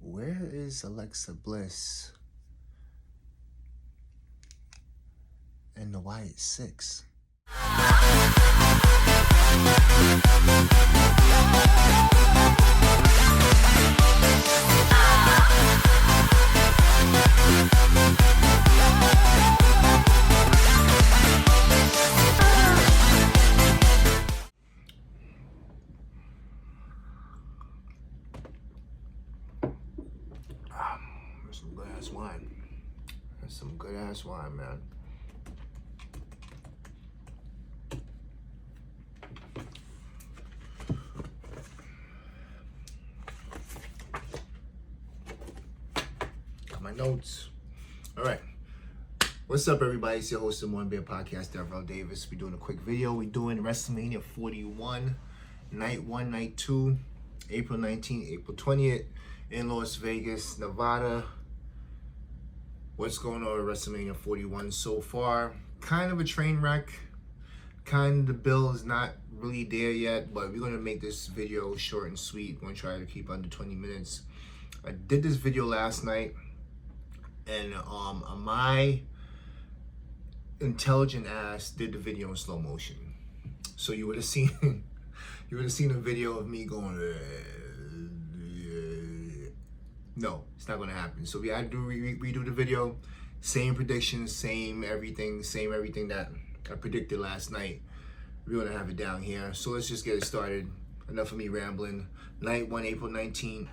Where is Alexa Bliss and the White Six? There's some good ass wine. That's some good ass wine, man. Got my notes. All right. What's up, everybody? It's your host of One Beer Podcast, Darrell Davis. We're doing a quick video. We're doing WrestleMania 41, Night 1, Night 2, April 19th, April 20th, in Las Vegas, Nevada. What's going on with WrestleMania 41 so far? Kind of a train wreck. The bill is not really there yet, but we're going to make this video short and sweet. We're going to try to keep under 20 minutes. I did this video last night, and my intelligent ass did the video in slow motion. So you would have seen a video of me going, no, it's not gonna happen. So we had to redo the video, same predictions, same everything that I predicted last night. We're gonna have it down here. So let's just get it started. Enough of me rambling. Night 1, April 19th,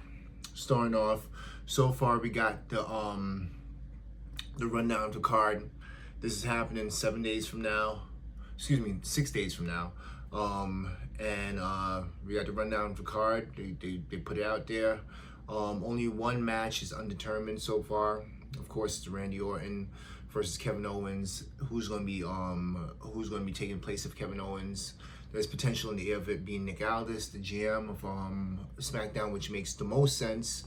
starting off. So far we got the rundown of the card. This is happening 6 days from now. And we got the rundown of the card. They put it out there. Only one match is undetermined so far. Of course, it's Randy Orton versus Kevin Owens. Who's gonna be taking place of Kevin Owens? There's potential in the air of it being Nick Aldis, the GM of SmackDown, which makes the most sense.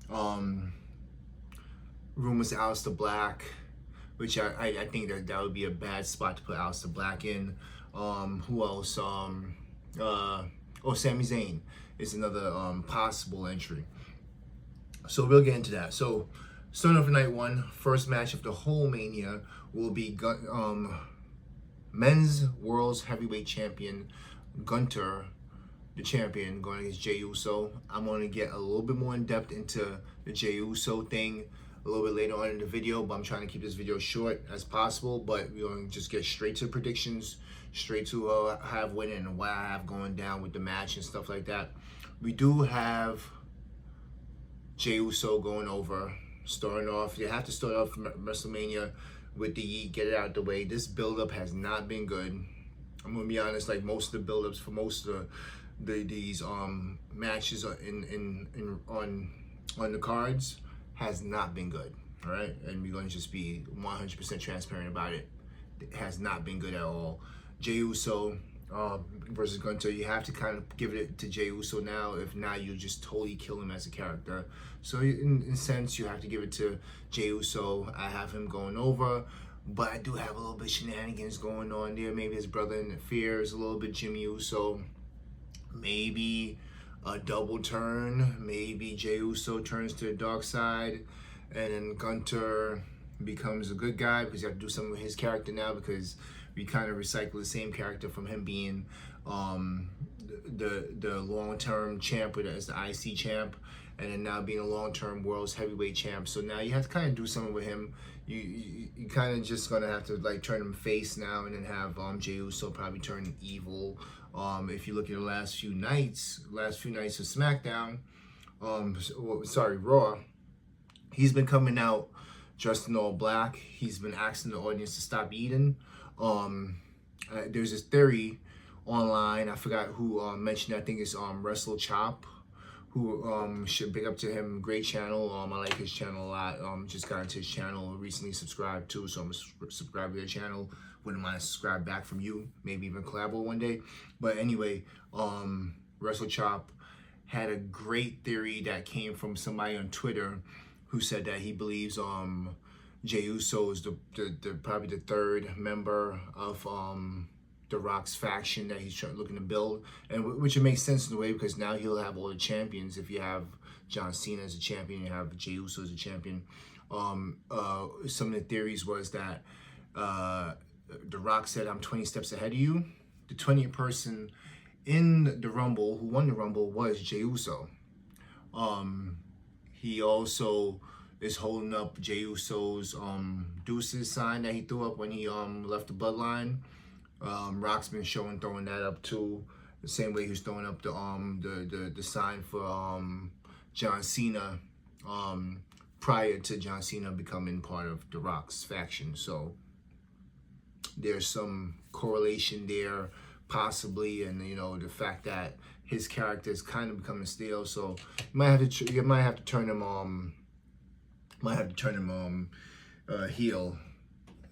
Rumors of Aleister Black, which I think that would be a bad spot to put Aleister Black in. Who else? Sami Zayn is another possible entry. So we'll get into that. So starting off night 1, first match of the whole Mania will be men's World's Heavyweight Champion Gunter, the champion, going against Jey Uso. I'm going to get a little bit more in depth into the Jey Uso thing a little bit later on in the video, but I'm trying to keep this video short as possible. But we're going to just get straight to predictions, straight to who I have winning and what I have going down with the match and stuff like that. We do have Jey Uso going over, starting off. You have to start off WrestleMania with the Yeet, get it out the way. This build-up has not been good. I'm gonna be honest, like most of the build-ups for most of these matches on the cards has not been good. All right, and we're gonna just be 100% transparent about it. It has not been good at all. Jey Uso versus Gunter, you have to kind of give it to Jey Uso now. If not, you'll just totally kill him as a character. So in a sense, you have to give it to Jey Uso. I have him going over, but I do have a little bit of shenanigans going on there. Maybe his brother interferes a little bit, Jimmy Uso. Maybe a double turn. Maybe Jey Uso turns to the dark side, and then Gunter becomes a good guy because you have to do something with his character now, because we kind of recycle the same character from him being the long-term champ as the IC champ, and then now being a long-term World's Heavyweight champ. So now you have to kind of do something with him. You kind of just gonna have to like turn him face now, and then have Jey Uso probably turn evil. If you look at the last few nights of SmackDown, Raw, he's been coming out dressed in all black. He's been asking the audience to stop eating. There's this theory online, I forgot who mentioned it. I think it's Wrestle Chop, who should big up to him. Great channel. I like his channel a lot. Just got into his channel, recently subscribed to, so I'm gonna subscribe to their channel. Wouldn't mind to subscribe back from you, maybe even collab one day. But anyway, Wrestle Chop had a great theory that came from somebody on Twitter who said that he believes Jey Uso is the probably the third member of The Rock's faction that he's looking to build, and which it makes sense in a way because now he'll have all the champions. If you have John Cena as a champion, you have Jey Uso as a champion. Some of the theories was that The Rock said, "I'm 20 steps ahead of you." The 20th person in the Rumble who won the Rumble was Jey Uso. He also is holding up Jey Uso's deuces sign that he threw up when he left the Bloodline. Rock's been throwing that up too, the same way he was throwing up the sign for John Cena prior to John Cena becoming part of The Rock's faction. So there's some correlation there, possibly, and the fact that his character is kind of becoming stale. So you might have to turn him heel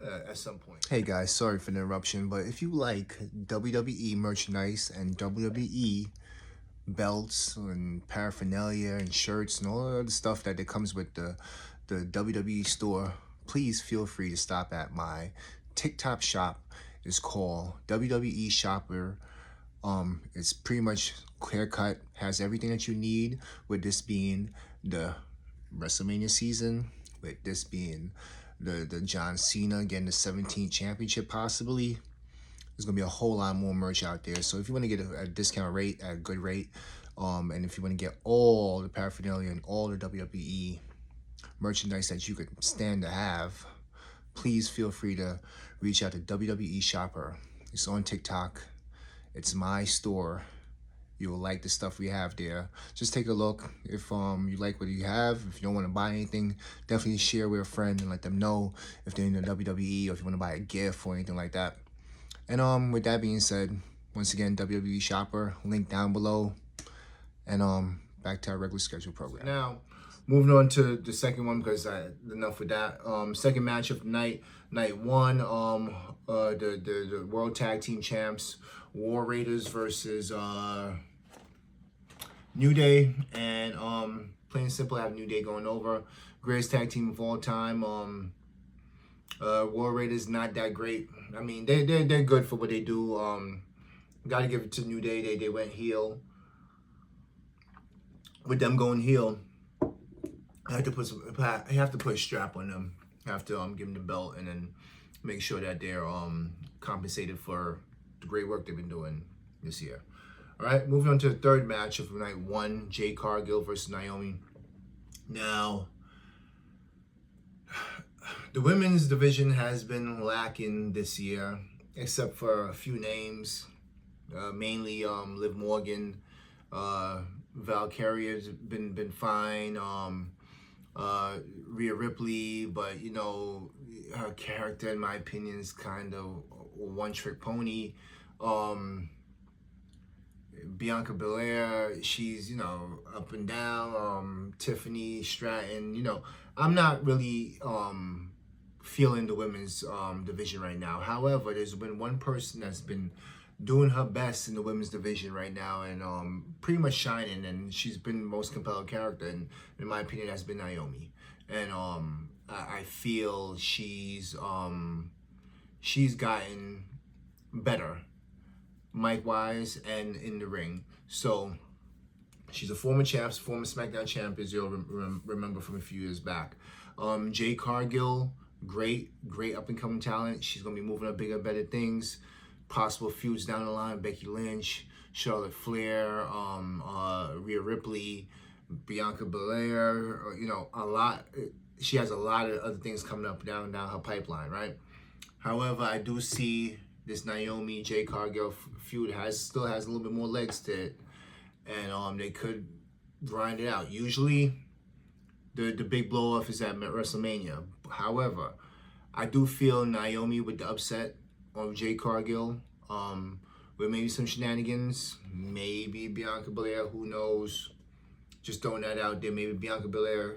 at some point. Hey guys, sorry for the interruption, but if you like WWE merchandise and WWE belts and paraphernalia and shirts and all the stuff that comes with the WWE store, please feel free to stop at my TikTok shop. It's called WWE Shopper. It's pretty much clear cut, has everything that you need, with this being the WrestleMania season, with this being the John Cena getting the 17th championship possibly. There's gonna be a whole lot more merch out there. So if you want to get a discount rate at a good rate, and if you want to get all the paraphernalia and all the WWE merchandise that you could stand to have, please feel free to reach out to WWE Shopper. It's on TikTok. It's my store. You will like the stuff we have there. Just take a look. If you like what you have, if you don't want to buy anything, definitely share with a friend and let them know if they're in the WWE or if you want to buy a gift or anything like that. And with that being said, once again, WWE Shopper, link down below. And back to our regular schedule program. Now, moving on to the second one, because enough with that. Second match of the night, night one. The World Tag Team Champs, War Raiders versus New Day, and plain and simple, I have New Day going over. Greatest tag team of all time. War Raiders not that great. I mean, they're good for what they do. Got to give it to New Day. They went heel. With them going heel, I have to put a strap on them. I have to give them the belt and then make sure that they're compensated for the great work they've been doing this year. All right, moving on to the third match of night one, Jade Cargill versus Naomi. Now, the women's division has been lacking this year, except for a few names, mainly Liv Morgan. Valkyrie's been fine. Rhea Ripley, but her character, in my opinion, is kind of a one-trick pony. Bianca Belair, she's up and down. Tiffany Stratton, I'm not really feeling the women's division right now. However, there's been one person that's been doing her best in the women's division right now and pretty much shining, and she's been the most compelling character, and in my opinion, that's been Naomi. And I feel she's gotten better mic-wise and in the ring. So she's a former champ, former SmackDown champ, as you'll remember from a few years back. Jade Cargill, great up-and-coming talent. She's going to be moving up bigger, better things. Possible feuds down the line: Becky Lynch, Charlotte Flair, Rhea Ripley, Bianca Belair. A lot. She has a lot of other things coming up down her pipeline, right? However, I do see this Naomi Jade Cargill feud still has a little bit more legs to it, and they could grind it out. Usually, the big blow off is at WrestleMania. However, I do feel Naomi with the upset of Jade Cargill, with maybe some shenanigans, maybe Bianca Belair, who knows? Just throwing that out there. Maybe Bianca Belair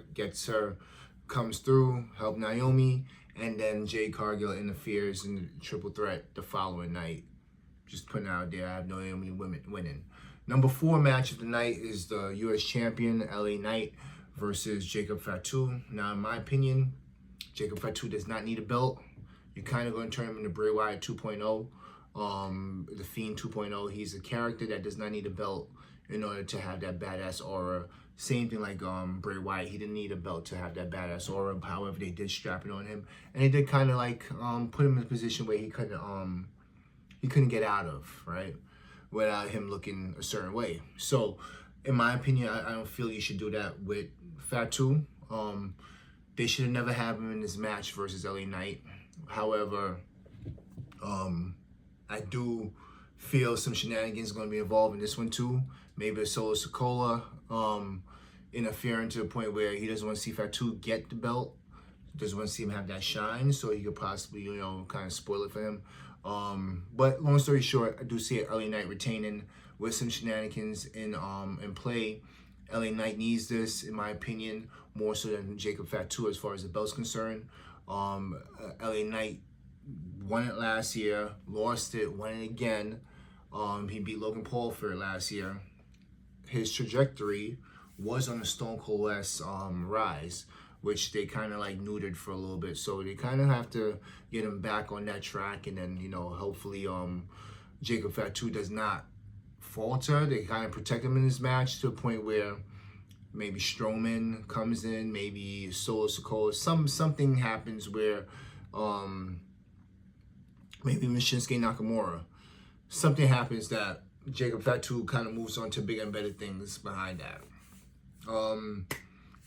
comes through, help Naomi, and then Jade Cargill interferes in the triple threat the following night. Just putting it out there. I have Naomi winning. Number 4 match of the night is the U.S. champion, LA Knight, versus Jacob Fatu. Now, in my opinion, Jacob Fatu does not need a belt. You're kind of going to turn him into Bray Wyatt 2.0. The Fiend 2.0. He's a character that does not need a belt in order to have that badass aura. Same thing like Bray Wyatt. He didn't need a belt to have that badass aura. However, they did strap it on him, and they did kind of like put him in a position where he couldn't get out of, right, without him looking a certain way. So, in my opinion, I don't feel you should do that with Fatu. They should have never had him in this match versus LA Knight. However, I do feel some shenanigans going to be involved in this one too. Maybe a Solo Sikoa interfering to the point where he doesn't want to see Fatu get the belt. Doesn't want to see him have that shine, so he could possibly, kind of spoil it for him. But long story short, I do see LA Knight retaining with some shenanigans in play. LA Knight needs this, in my opinion, more so than Jacob Fatu as far as the belt's concerned. LA Knight won it last year, lost it, won it again. He beat Logan Paul for it last year. His trajectory was on the Stone Cold West rise, which they kind of like neutered for a little bit. So they kind of have to get him back on that track, and then, hopefully Jacob Fatu does not falter. They kind of protect him in this match to the point where maybe Strowman comes in, maybe Solo Sikoa, something happens where maybe Shinsuke Nakamura, something happens that Jacob Fatu kind of moves on to bigger and better things behind that.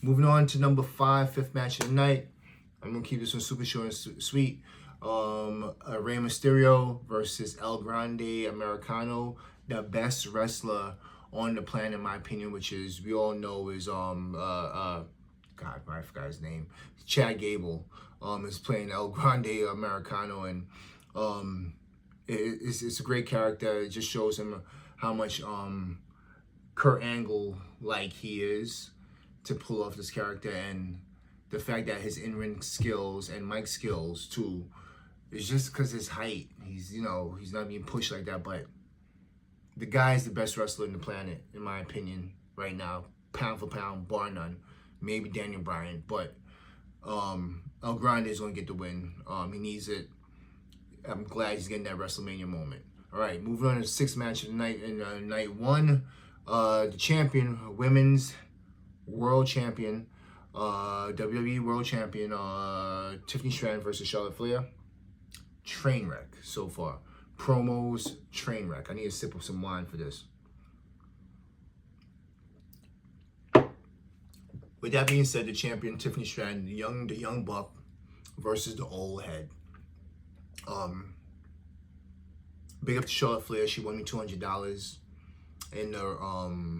Moving on to number 5, fifth match of the night. I'm going to keep this one super short and sweet. Rey Mysterio versus El Grande Americano, the best wrestler on the planet, in my opinion, which is, we all know is, God, I forgot his name. Chad Gable is playing El Grande Americano, and it's a great character. It just shows him how much Kurt Angle like he is to pull off this character, and the fact that his in-ring skills and mic skills too is just because his height. He's he's not being pushed like that, but the guy is the best wrestler in the planet, in my opinion, right now, pound for pound, bar none. Maybe Daniel Bryan, but El Grande is going to get the win. He needs it. I'm glad he's getting that WrestleMania moment. All right, moving on to the 6th match of the night. In night 1, the champion, women's world champion, WWE world champion, Tiffany Stratton versus Charlotte Flair. Train wreck so far. Promos, train wreck. I need a sip of some wine for this. With that being said, the champion Tiffany Stratton, the young buck versus the old head. Big up to Charlotte Flair. She won me $200 in the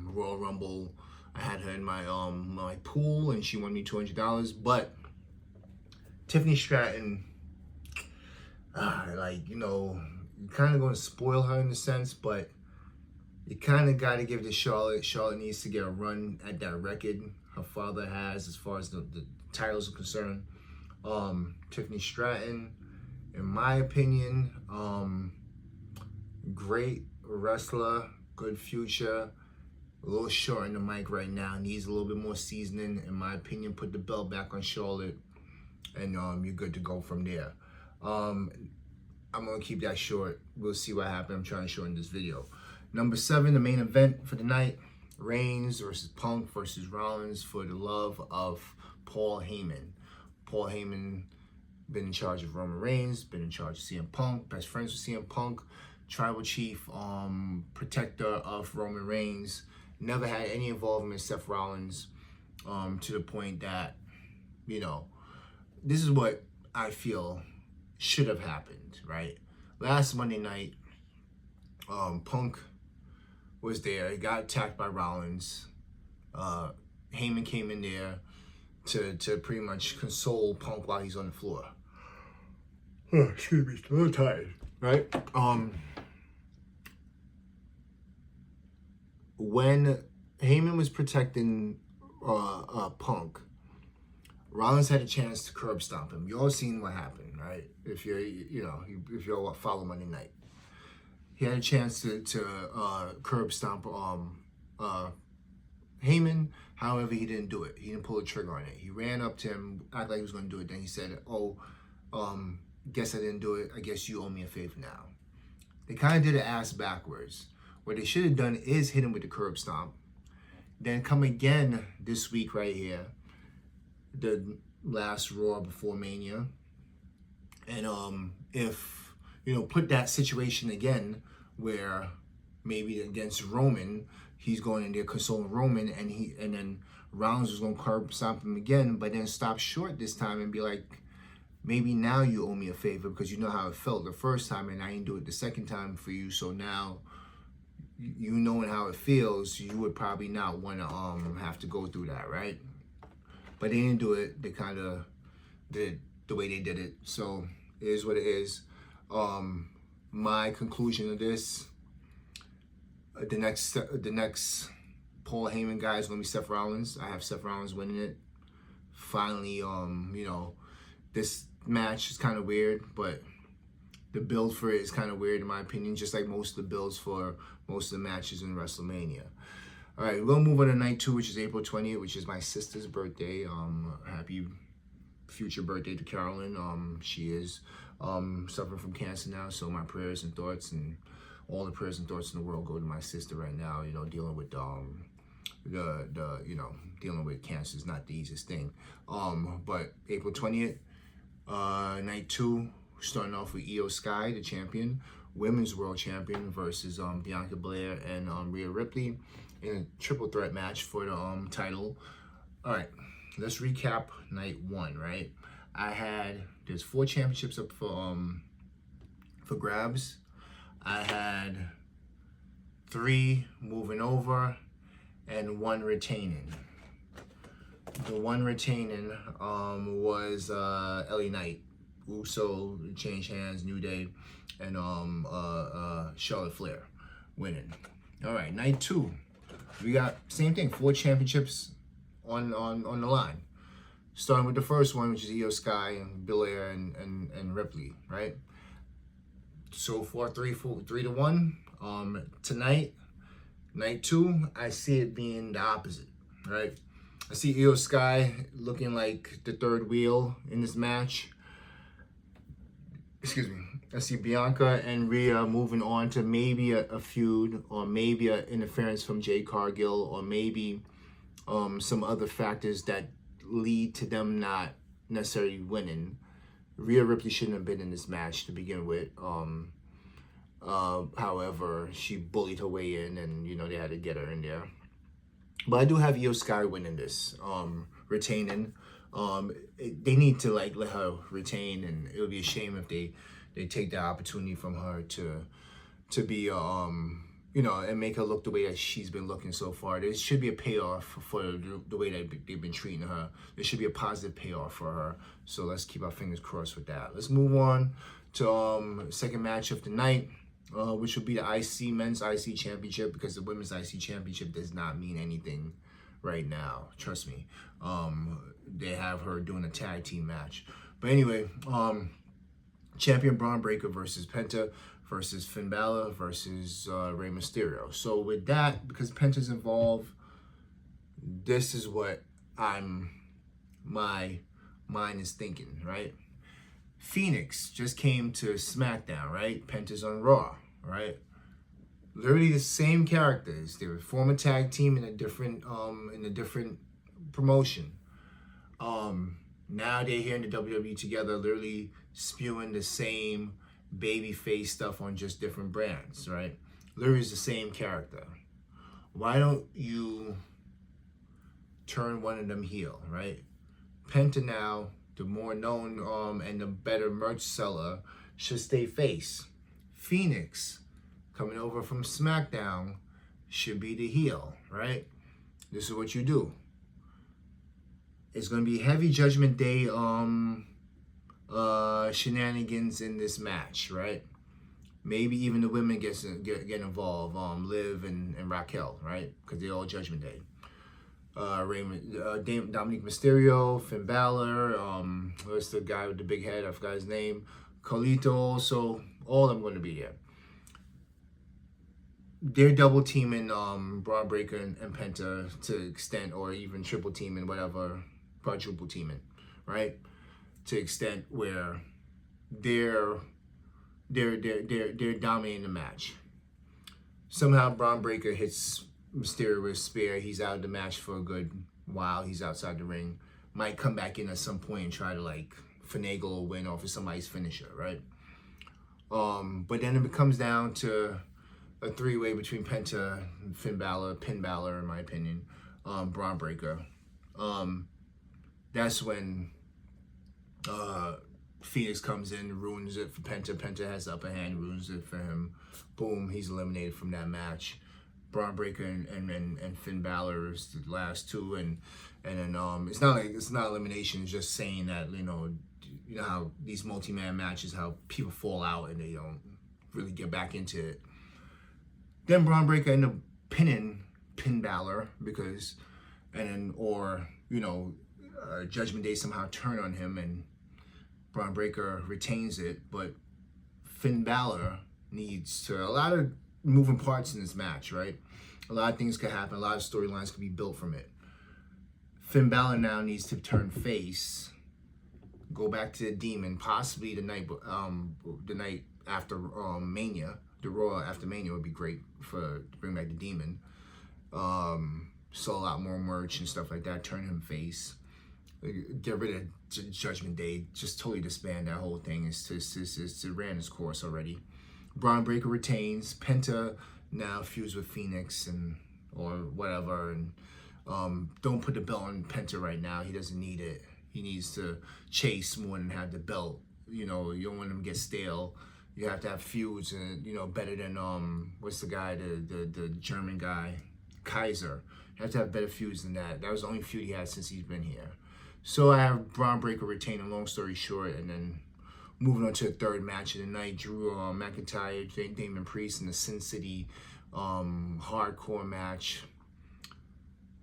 Royal Rumble. I had her in my my pool, and she won me $200. But Tiffany Stratton, you're kind of going to spoil her in a sense, but you kind of got to give it to Charlotte. Charlotte needs to get a run at that record her father has as far as the titles are concerned. Tiffany Stratton, in my opinion, great wrestler, good future. A little short in the mic right now. Needs a little bit more seasoning, in my opinion. Put the belt back on Charlotte, and you're good to go from there. I'm going to keep that short. We'll see what happens. I'm trying to shorten this video. Number 7, the main event for the night. Reigns versus Punk versus Rollins for the love of Paul Heyman. Paul Heyman been in charge of Roman Reigns, been in charge of CM Punk, best friends with CM Punk, tribal chief, protector of Roman Reigns. Never had any involvement with Seth Rollins, to the point that, this is what I feel should have happened, right? Last Monday night, Punk was there. He got attacked by Rollins. Heyman came in there to pretty much console Punk while he's on the floor. Excuse me, a little tired, right? When Heyman was protecting Punk, Rollins had a chance to curb stomp him. You all seen what happened, right? If if you all follow Monday Night, he had a chance to curb stomp Heyman. However, he didn't do it. He didn't pull the trigger on it. He ran up to him, acted like he was going to do it. Then he said, guess I didn't do it. I guess you owe me a favor now. They kind of did it ass backwards. What they should have done is hit him with the curb stomp. Then come again this week right here, the last Raw before Mania. And if, put that situation again where maybe against Roman, he's going in there consoling Roman, and then Rollins was going to curb stomp him again, but then stop short this time and be like, maybe now you owe me a favor because you know how it felt the first time and I didn't do it the second time for you. So now, you knowing how it feels, you would probably not want to have to go through that, right? But they didn't do it. They kind of did the way they did it. So it is what it is. My conclusion of this, the next Paul Heyman guy is going to be Seth Rollins. I have Seth Rollins winning it. Finally, this match is kind of weird, but the build for it is kind of weird in my opinion, just like most of the builds for most of the matches in WrestleMania. All right, we're going to move on to night 2, which is April 20th, which is my sister's birthday. Happy future birthday to Carolyn. She is suffering from cancer now, so my prayers and thoughts and all the prayers and thoughts in the world go to my sister right now, dealing with dealing with cancer is not the easiest thing. But April 20th, night 2, starting off with Io Sky, the champion, women's world champion, versus Bianca Belair and Rhea Ripley in a triple threat match for the title. All right, let's recap night 1, right? There's 4 championships up for grabs. I had 3 moving over and 1 retaining. The 1 retaining was LA Knight. Uso changed hands, New Day, and Charlotte Flair winning. All right, night 2, we got same thing, 4 championships on the line. Starting with the first one, which is Io Sky and Belair and Ripley, right? So far, 3-1. Tonight, night 2, I see it being the opposite, right? I see Io Sky looking like the third wheel in this match. Excuse me. I see Bianca and Rhea moving on to maybe a feud, or maybe an interference from Jade Cargill, or maybe some other factors that lead to them not necessarily winning. Rhea Ripley shouldn't have been in this match to begin with. However, she bullied her way in, and they had to get her in there. But I do have Io Sky winning this, retaining. They need to let her retain, and it would be a shame if they take the opportunity from her to be and make her look the way that she's been looking so far. There should be a payoff for the way that they've been treating her. There should be a positive payoff for her. So let's keep our fingers crossed with that. Let's move on to second match of the night, which will be the men's IC championship, because the women's IC championship does not mean anything right now. Trust me. They have her doing a tag team match. But anyway, champion Braun Breaker versus Penta versus Finn Balor versus Rey Mysterio. So with that, because Penta's involved, this is what my mind is thinking, right? Phoenix just came to SmackDown, right? Penta's on Raw, right? Literally the same characters. They were former tag team in a different promotion. Now they're here in the WWE together, literally spewing the same babyface stuff on just different brands, right? Literally is the same character. Why don't you turn one of them heel, right? Penta now, the more known and the better merch seller, should stay face. Phoenix, coming over from SmackDown, should be the heel, right? This is what you do. It's going to be heavy Judgment Day shenanigans in this match, right? Maybe even the women get involved, Liv and Raquel, right? Because they're all Judgment Day. Dominic Mysterio, Finn Balor, what's the guy with the big head? I forgot his name. Carlito, so all of them going to be there. They're double teaming Braun Breaker and Penta to extent, or even triple teaming, whatever, quadruple teaming, right? To extent where they're they're dominating the match. Somehow Braun Breaker hits Mysterio with a spear. He's out of the match for a good while. He's outside the ring. Might come back in at some point and try to like finagle a win off of somebody's finisher, right? But then it comes down to a three-way between Penta, Finn Balor, in my opinion, Braun Breaker. That's when Phoenix comes in, ruins it for Penta. Penta has the upper hand, ruins it for him. Boom, he's eliminated from that match. Braun Breaker and Finn Balor is the last two, and then it's not elimination. It's just saying that you know how these multi-man matches, how people fall out and they don't really get back into it. Then Braun Breaker ended up pinning Balor because, Judgment Day somehow turn on him and Braun Breaker retains it, but Finn Balor needs to, a lot of moving parts in this match, right? A lot of things could happen, a lot of storylines could be built from it. Finn Balor now needs to turn face, go back to the Demon, possibly the night after Mania. The Raw after Mania would be great to bring back the Demon. Sell a lot more merch and stuff like that. Turn him face. Get rid of Judgment Day. Just totally disband that whole thing. It's ran its course already. Braun Breaker retains. Penta now feuds with Phoenix or whatever. And don't put the belt on Penta right now. He doesn't need it. He needs to chase more than have the belt. You don't want him to get stale. You have to have feuds, and better than what's the guy, the German guy, Kaiser. You have to have better feuds than that. That was the only feud he had since he's been here. So I have Braun Breaker retaining. Long story short, and then moving on to the third match of the night, Drew McIntyre, Damon Priest in the Sin City hardcore match.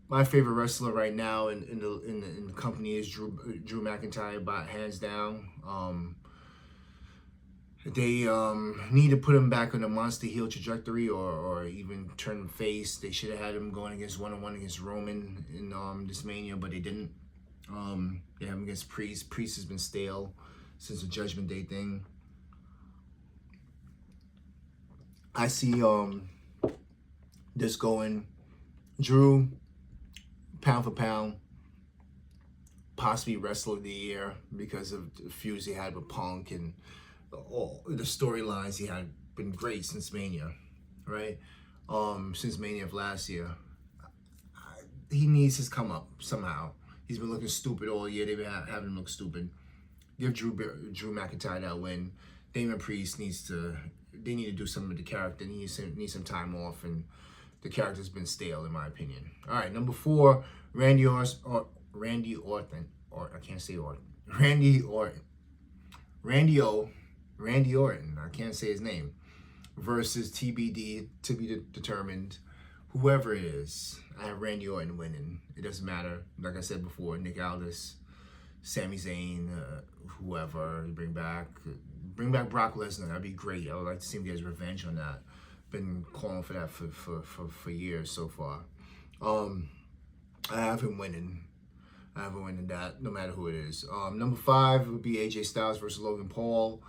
My favorite wrestler right now in the company is Drew McIntyre, by hands down. They need to put him back on the monster heel trajectory, or even turn him face. They should have had him going against one-on-one against Roman in this Mania, but they didn't. They have him against Priest. Priest has been stale since the Judgment Day thing. I see this going Drew, pound for pound, possibly Wrestler of the Year because of the feuds he had with Punk and all the storylines. He had been great since Mania, right? Since Mania of last year. He needs his come up somehow. He's been looking stupid all year. They've been having him look stupid. Give Drew McIntyre that win. Damon Priest they need to do something with the character. He needs some time off, and the character's been stale in my opinion. All right, number 4, Randy Orton. Randy Orton. I can't say his name. Versus TBD, to be determined. Whoever it is, I have Randy Orton winning. It doesn't matter. Like I said before, Nick Aldis, Sami Zayn, whoever you bring back Brock Lesnar. That'd be great. I would like to see him get his revenge on that. Been calling for that for years so far. I have him winning. I have him winning that, no matter who it is. Number 5 would be AJ Styles versus Logan Paul.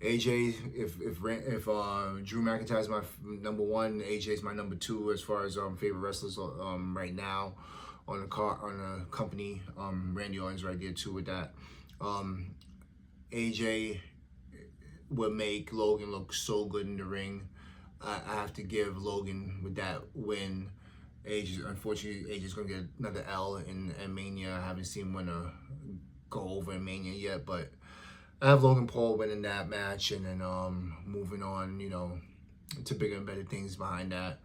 AJ, if Drew McIntyre is my number 1, AJ is my number 2 as far as favorite wrestlers right now on the company. Randy Orton's right there too with that. AJ would make Logan look so good in the ring. I have to give Logan with that win. Unfortunately, AJ's gonna get another L in Mania. I haven't seen him go over in Mania yet, but I have Logan Paul winning that match, and then moving on, to bigger and better things behind that.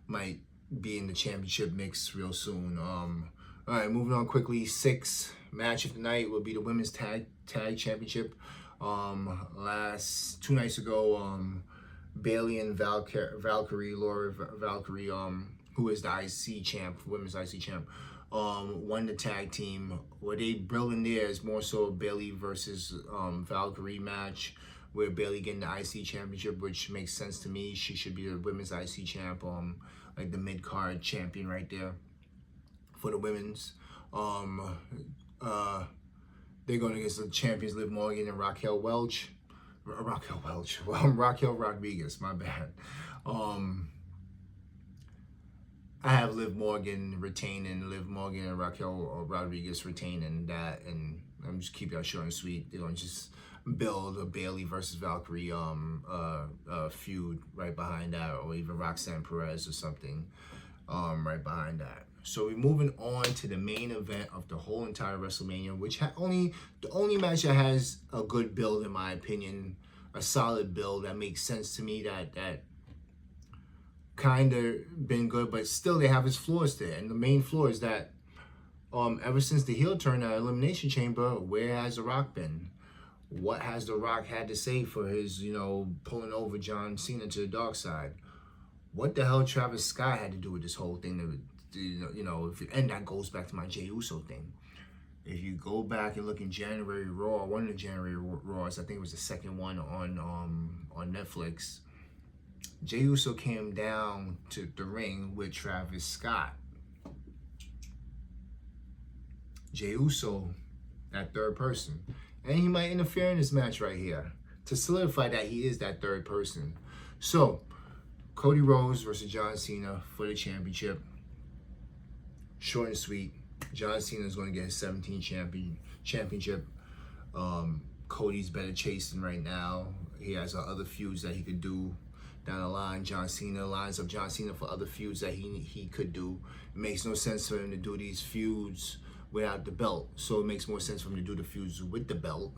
Might be in the championship mix real soon. All right, moving on quickly. 6th match of the night will be the women's tag championship. 2 nights ago, Bayley and Laura Valkyrie, who is the IC champ, women's IC champ, won the tag team. What they building there is more so a Bayley versus Valkyrie match, where Bayley getting the IC championship, which makes sense to me. She should be the women's IC champ, like the mid-card champion right there for the women's. They're going against the champions Liv Morgan and Raquel Welch. Raquel Welch. Well, Raquel Rodriguez. My bad. I have Liv Morgan retaining, Liv Morgan and Raquel Rodriguez retaining that, and I'm just keep that short and sweet. They're gonna just build a Bayley versus Valkyrie feud right behind that, or even Roxanne Perez or something right behind that. So we're moving on to the main event of the whole entire WrestleMania, which the only match that has a good build, in my opinion, a solid build that makes sense to me, that kind of been good, but still they have its flaws there. And the main flaw is that ever since the heel turn at Elimination Chamber, where has The Rock been? What has The Rock had to say for his, pulling over John Cena to the dark side? What the hell Travis Scott had to do with this whole thing? And that goes back to my Jey Uso thing. If you go back and look in January Raw, one of the January Raws, I think it was the second one on Netflix, Jey Uso came down to the ring with Travis Scott. Jey Uso, that third person. And he might interfere in this match right here to solidify that he is that third person. So, Cody Rhodes versus John Cena for the championship. Short and sweet. John Cena is going to get his 17th championship. Cody's better chasing right now. He has other feuds that he could do down the line. John Cena lines up John Cena for other feuds that he could do. It makes no sense for him to do these feuds without the belt. So it makes more sense for him to do the feuds with the belt.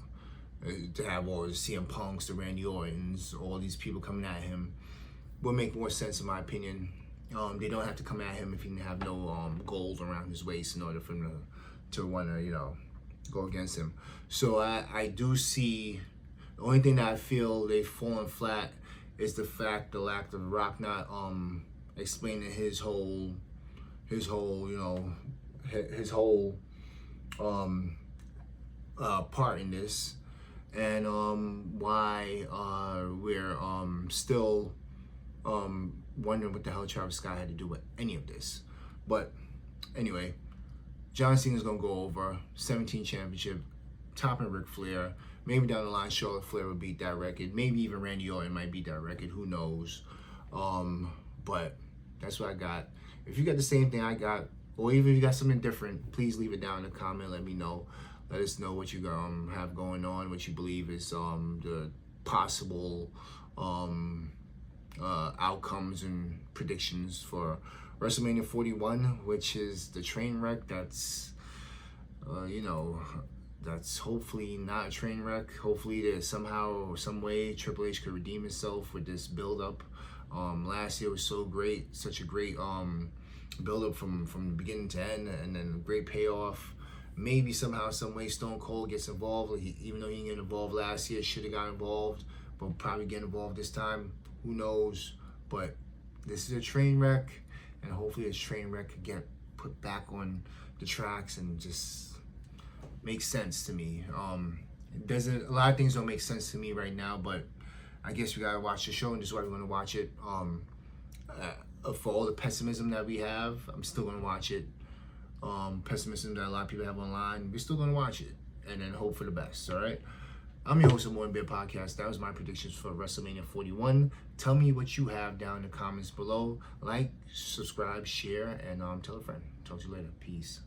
To have all the CM Punks, the Randy Ortons, all these people coming at him will make more sense in my opinion. They don't have to come at him if he didn't have no gold around his waist in order for him to want to, go against him. So I do see, the only thing that I feel they've fallen flat is the lack of Rock not explaining his whole part in this, and why we're still wondering what the hell Travis Scott had to do with any of this. But anyway, John Cena's gonna go over 17 championship, topping Ric Flair. Maybe down the line, Charlotte Flair will beat that record. Maybe even Randy Orton might beat that record. Who knows? But that's what I got. If you got the same thing I got, or even if you got something different, please leave it down in the comment. Let me know. Let us know what you have going on, what you believe is the possible outcomes and predictions for WrestleMania 41, which is the train wreck that's that's hopefully not a train wreck. Hopefully there's somehow or some way Triple H could redeem himself with this build up. Last year was so great, such a great build up from the beginning to end, and then great payoff. Maybe somehow, some way Stone Cold gets involved, even though he didn't get involved last year, should have got involved, but probably get involved this time. Who knows? But this is a train wreck, and hopefully this train wreck could get put back on the tracks and just make sense to me. A lot of things don't make sense to me right now, but I guess we gotta watch the show, and this is why we're gonna watch it. For all the pessimism that we have, I'm still gonna watch it. Pessimism that a lot of people have online, we're still gonna watch it, and then hope for the best. All right. I'm your host of More Than Beer Podcast. That was my predictions for WrestleMania 41. Tell me what you have down in the comments below. Like, subscribe, share, and tell a friend. Talk to you later. Peace.